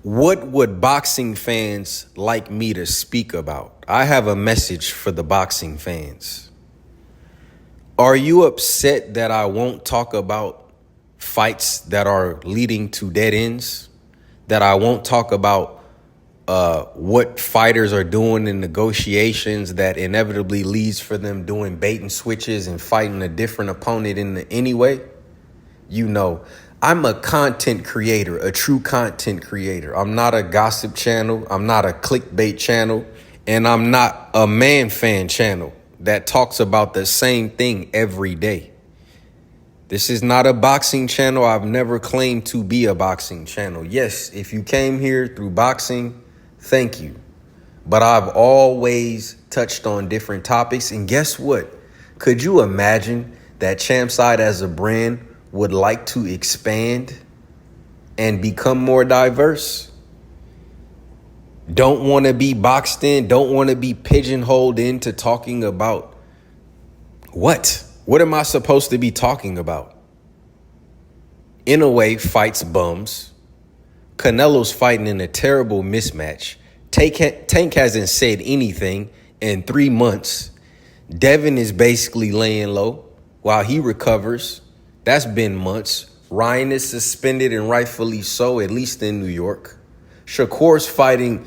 What would boxing fans like me to speak about? I have a message for the boxing fans. Are you upset that I won't talk about fights that are leading to dead ends? That I won't talk about what fighters are doing in negotiations that inevitably leads for them doing bait and switches and fighting a different opponent anyway? You know, I'm a content creator, a true content creator. I'm not a gossip channel. I'm not a clickbait channel. And I'm not a man fan channel that talks about the same thing every day. This is not a boxing channel. I've never claimed to be a boxing channel. Yes, if you came here through boxing, thank you. But I've always touched on different topics. And guess what? Could you imagine that CHAMPSIDE as a brand would like to expand and become more diverse? Don't want to be boxed in, don't want to be pigeonholed into talking about what? What am I supposed to be talking about? In a way, fights bums. Canelo's fighting in a terrible mismatch. Tank hasn't said anything in 3 months. Devin is basically laying low while he recovers. That's been months. Ryan is suspended, and rightfully so, at least in New York. Shakur's fighting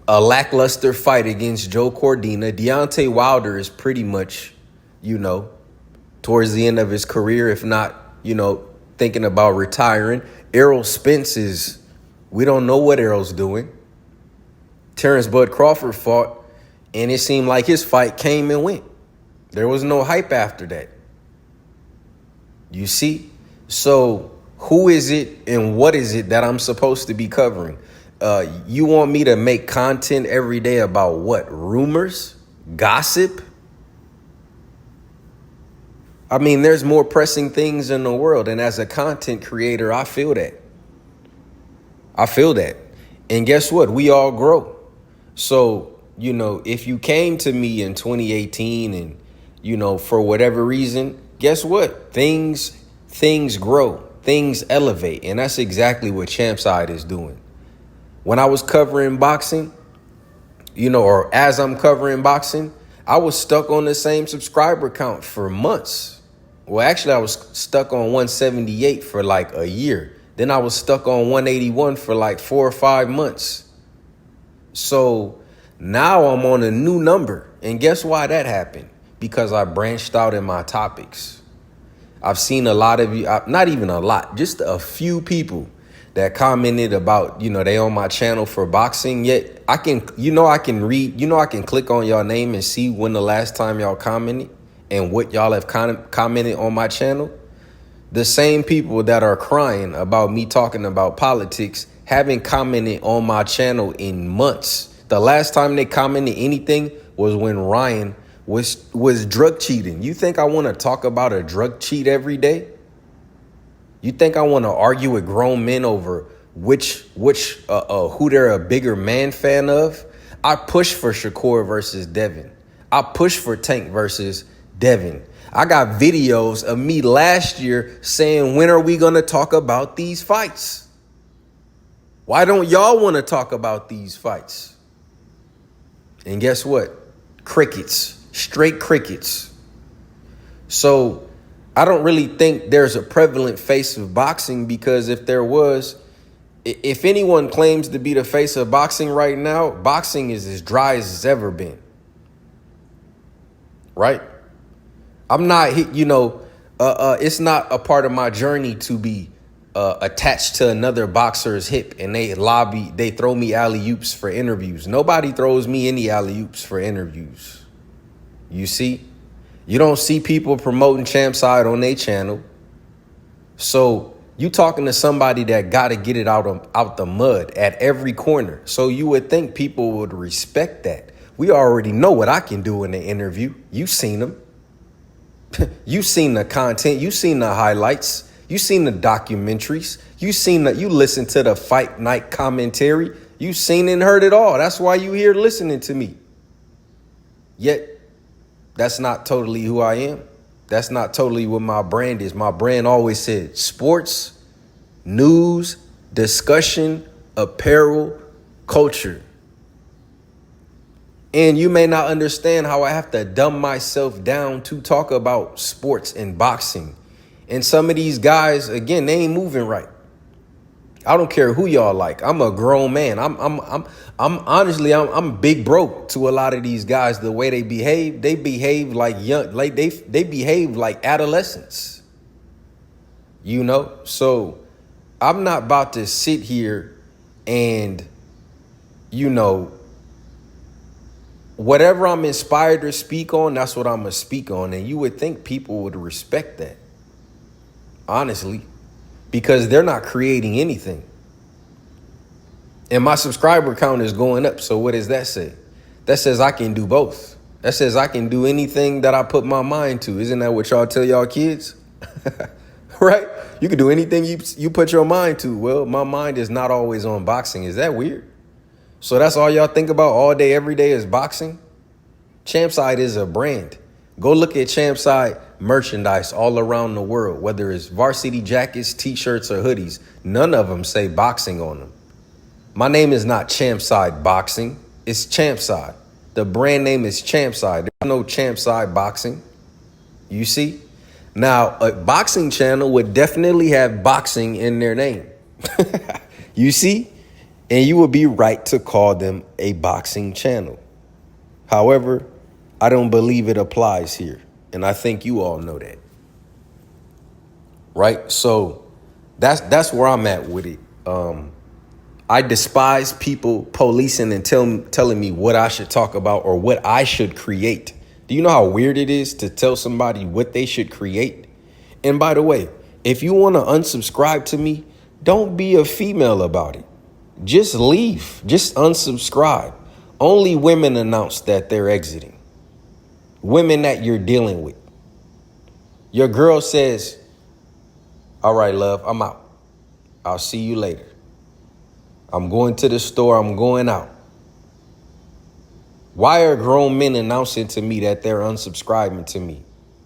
a lackluster fight against Joe Cordina. Deontay Wilder is pretty much, towards the end of his career, if not, thinking about retiring. Errol Spence we don't know what Errol's doing. Terrence Bud Crawford fought, and it seemed like his fight came and went. There was no hype after that. You see? So who is it and what is it that I'm supposed to be covering? You want me to make content every day about what? Rumors? Gossip? I mean, there's more pressing things in the world. And as a content creator, I feel that. And guess what? We all grow. So, if you came to me in 2018 and, for whatever reason, guess what? Things grow, things elevate. And that's exactly what CHAMPSIDE is doing. When I was covering boxing, or as I'm covering boxing, I was stuck on the same subscriber count for months. Well, actually, I was stuck on 178 for like a year. Then I was stuck on 181 for like 4 or 5 months. So now I'm on a new number. And guess why that happened? Because I branched out in my topics. I've seen a lot of you, not even a lot, just a few people that commented about, they on my channel for boxing. Yet I can click on y'all name and see when the last time y'all commented and what y'all have commented on my channel. The same people that are crying about me talking about politics haven't commented on my channel in months. The last time they commented anything was when Ryan was drug cheating. You think I want to talk about a drug cheat every day? You think I want to argue with grown men over who they're a bigger man fan of? I push for Shakur versus Devin. I push for Tank versus Devin. I got videos of me last year saying, when are we going to talk about these fights? Why don't y'all want to talk about these fights? And guess what? Crickets, straight crickets. So I don't really think there's a prevalent face of boxing, because if there was, if anyone claims to be the face of boxing right now, boxing is as dry as it's ever been. Right? I'm not, it's not a part of my journey to be attached to another boxer's hip and they throw me alley-oops for interviews. Nobody throws me any alley-oops for interviews. You see? You don't see people promoting CHAMPSIDE on their channel. So you talking to somebody that got to get it out the mud at every corner. So you would think people would respect that. We already know what I can do in the interview. You've seen them. You seen the content. You seen the highlights. You seen the documentaries. You listened to the fight night commentary. You seen and heard it all. That's why you here listening to me. Yet that's not totally who I am. That's not totally what my brand is. My brand always said sports, news, discussion, apparel, culture. And you may not understand how I have to dumb myself down to talk about sports and boxing. And some of these guys, again, they ain't moving right. I don't care who y'all like. I'm a grown man. I'm honestly, I'm big broke to a lot of these guys. The way they behave like young, like they behave like adolescents. You know, so I'm not about to sit here and, you know, whatever I'm inspired to speak on, that's what I'm going to speak on. And you would think people would respect that, honestly, because they're not creating anything. And my subscriber count is going up. So what does that say? That says I can do both. That says I can do anything that I put my mind to. Isn't that what y'all tell y'all kids? Right? You can do anything you put your mind to. Well, my mind is not always on boxing. Is that weird? So that's all y'all think about all day, every day is boxing? CHAMPSIDE is a brand. Go look at CHAMPSIDE merchandise all around the world, whether it's varsity jackets, t-shirts, or hoodies. None of them say boxing on them. My name is not CHAMPSIDE Boxing. It's CHAMPSIDE. The brand name is CHAMPSIDE. There's no CHAMPSIDE Boxing. You see? Now, a boxing channel would definitely have boxing in their name. You see? And you would be right to call them a boxing channel. However, I don't believe it applies here. And I think you all know that. Right? So that's where I'm at with it. I despise people policing and telling me what I should talk about or what I should create. Do you know how weird it is to tell somebody what they should create? And by the way, if you want to unsubscribe to me, don't be a female about it. Just leave. Just unsubscribe. Only women announce that they're exiting. Women that you're dealing with. Your girl says, all right, love, I'm out. I'll see you later. I'm going to the store. I'm going out. Why are grown men announcing to me that they're unsubscribing to me?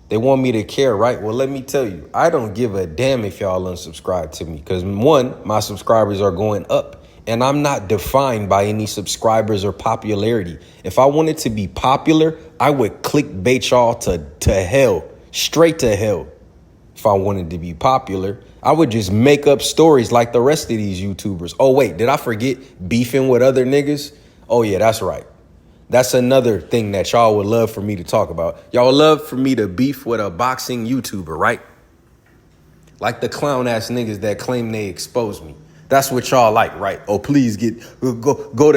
They want me to care, right? Well, let me tell you, I don't give a damn if y'all unsubscribe to me because, one, my subscribers are going up and I'm not defined by any subscribers or popularity. If I wanted to be popular, I would clickbait y'all to hell, straight to hell. If I wanted to be popular, I would just make up stories like the rest of these YouTubers. Oh, wait, did I forget beefing with other niggas? Oh, yeah, that's right. That's another thing that y'all would love for me to talk about. Y'all would love for me to beef with a boxing YouTuber, right? Like the clown ass niggas that claim they exposed me. That's what y'all like, right? Oh, please go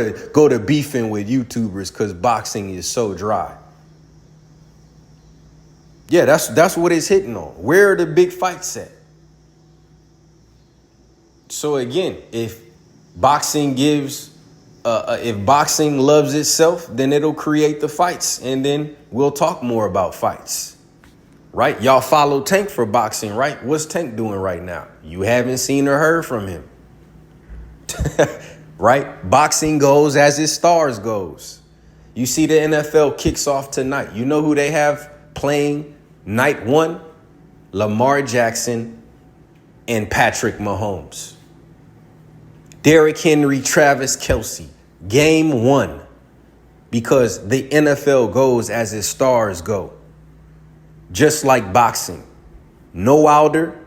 to beefing with YouTubers because boxing is so dry. Yeah, that's what it's hitting on. Where are the big fights at? So again, if boxing loves itself, then it'll create the fights and then we'll talk more about fights, right? Y'all follow Tank for boxing, right? What's Tank doing right now? You haven't seen or heard from him, right? Boxing goes as its stars goes. You see the NFL kicks off tonight. You know who they have playing night one? Lamar Jackson and Patrick Mahomes. Derrick Henry, Travis Kelce, game one, because the NFL goes as its stars go. Just like boxing. No Wilder.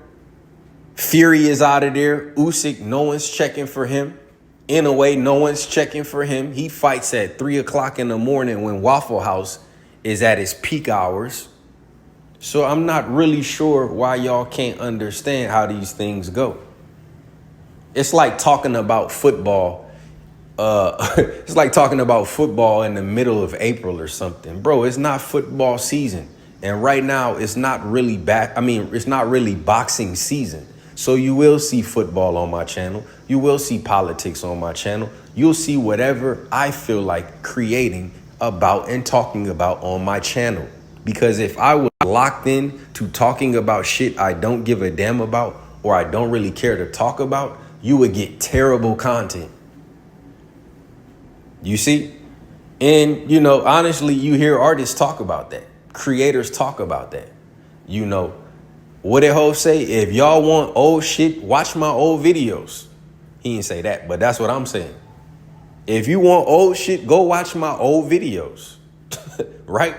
Fury is out of there. Usyk, no one's checking for him. In a way, no one's checking for him. He fights at 3 o'clock in the morning when Waffle House is at its peak hours. So I'm not really sure why y'all can't understand how these things go. It's like talking about football. It's like talking about football in the middle of April or something. Bro, it's not football season. And right now, it's not really it's not really boxing season. So you will see football on my channel. You will see politics on my channel. You'll see whatever I feel like creating about and talking about on my channel. Because if I was locked in to talking about shit I don't give a damn about or I don't really care to talk about, you would get terrible content. You see? And, you know, honestly, you hear artists talk about that. Creators talk about that. You know, what did Hov say? If y'all want old shit, watch my old videos. He didn't say that, but that's what I'm saying. If you want old shit, go watch my old videos, right?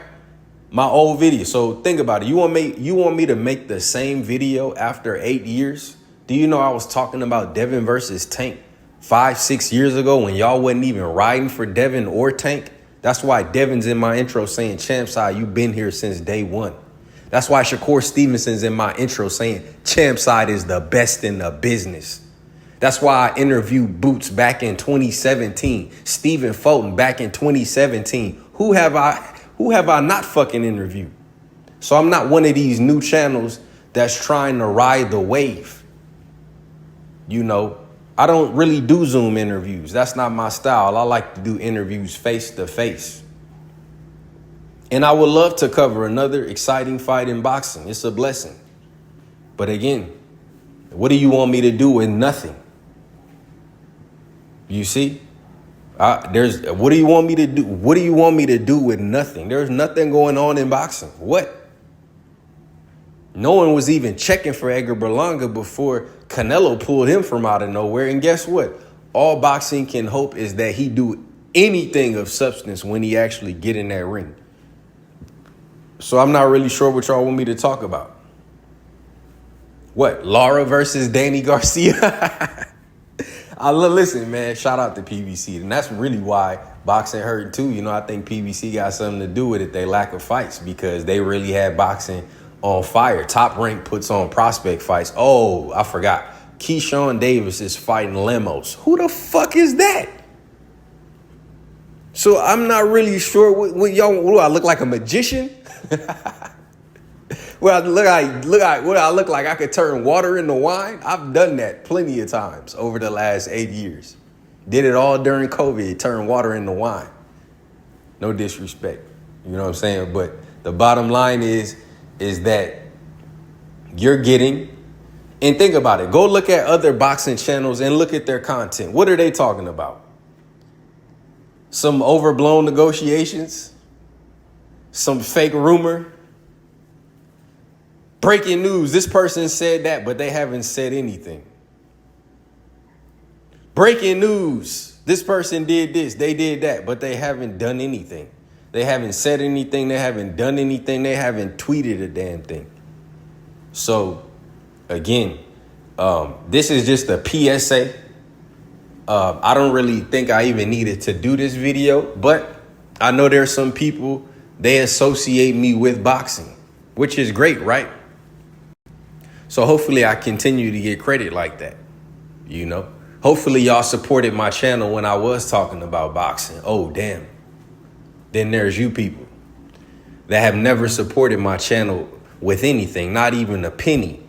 My old video. So think about it. You want me to make the same video after 8 years? Do you know I was talking about Devin versus Tank 5-6 years ago when y'all wasn't even riding for Devin or Tank? That's why Devin's in my intro saying, CHAMPSIDE, you've been here since day one. That's why Shakur Stevenson's in my intro saying, CHAMPSIDE is the best in the business. That's why I interviewed Boots back in 2017, Stephen Fulton back in 2017. Who have I not fucking interviewed? So I'm not one of these new channels that's trying to ride the wave. You know, I don't really do Zoom interviews. That's not my style. I like to do interviews face to face. And I would love to cover another exciting fight in boxing. It's a blessing. But again, what do you want me to do with nothing? You see? What do you want me to do? What do you want me to do with nothing? There's nothing going on in boxing. What? No one was even checking for Edgar Berlanga before Canelo pulled him from out of nowhere. And guess what? All boxing can hope is that he do anything of substance when he actually get in that ring. So I'm not really sure what y'all want me to talk about. What? Lara versus Danny Garcia? Listen, man, shout out to PBC. And that's really why boxing hurt too. You know, I think PBC got something to do with it. They lack of fights because they really had boxing on fire. Top Rank puts on prospect fights. Oh, I forgot. Keyshawn Davis is fighting Lemos. Who the fuck is that? So I'm not really sure what y'all, do I look like a magician? Well, I look like I could turn water into wine. I've done that plenty of times over the last 8 years. Did it all during COVID, turn water into wine. No disrespect. You know what I'm saying? But the bottom line is that you're getting, and think about it. Go look at other boxing channels and look at their content. What are they talking about? Some overblown negotiations? Some fake rumor? Breaking news, this person said that, but they haven't said anything. Breaking news, this person did this, they did that, but they haven't done anything. They haven't said anything, they haven't done anything, they haven't tweeted a damn thing. So, again, this is just a PSA. I don't really think I even needed to do this video, but I know there's some people, they associate me with boxing, which is great, right? So hopefully I continue to get credit like that, you know. Hopefully y'all supported my channel when I was talking about boxing. Oh, damn. Then there's you people that have never supported my channel with anything, not even a penny.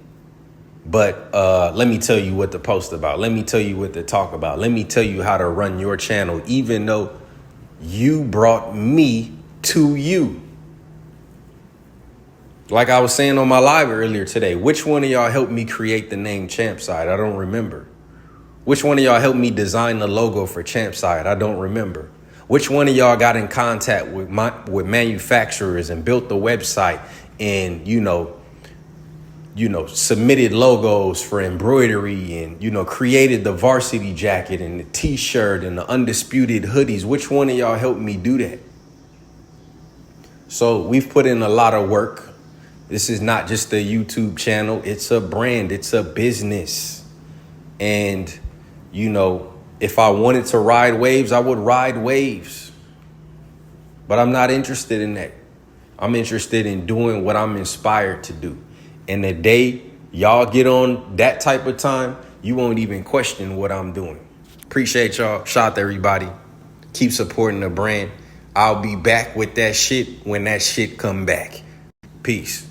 But let me tell you what to post about. Let me tell you what to talk about. Let me tell you how to run your channel, even though you brought me to you. Like I was saying on my live earlier today, which one of y'all helped me create the name CHAMPSIDE? I don't remember. Which one of y'all helped me design the logo for CHAMPSIDE? I don't remember. Which one of y'all got in contact with manufacturers and built the website and, you know, submitted logos for embroidery and, you know, created the varsity jacket and the t-shirt and the undisputed hoodies? Which one of y'all helped me do that? So we've put in a lot of work. This is not just a YouTube channel. It's a brand. It's a business. And, you know, if I wanted to ride waves, I would ride waves. But I'm not interested in that. I'm interested in doing what I'm inspired to do. And the day y'all get on that type of time, you won't even question what I'm doing. Appreciate y'all. Shout out to everybody. Keep supporting the brand. I'll be back with that shit when that shit come back. Peace.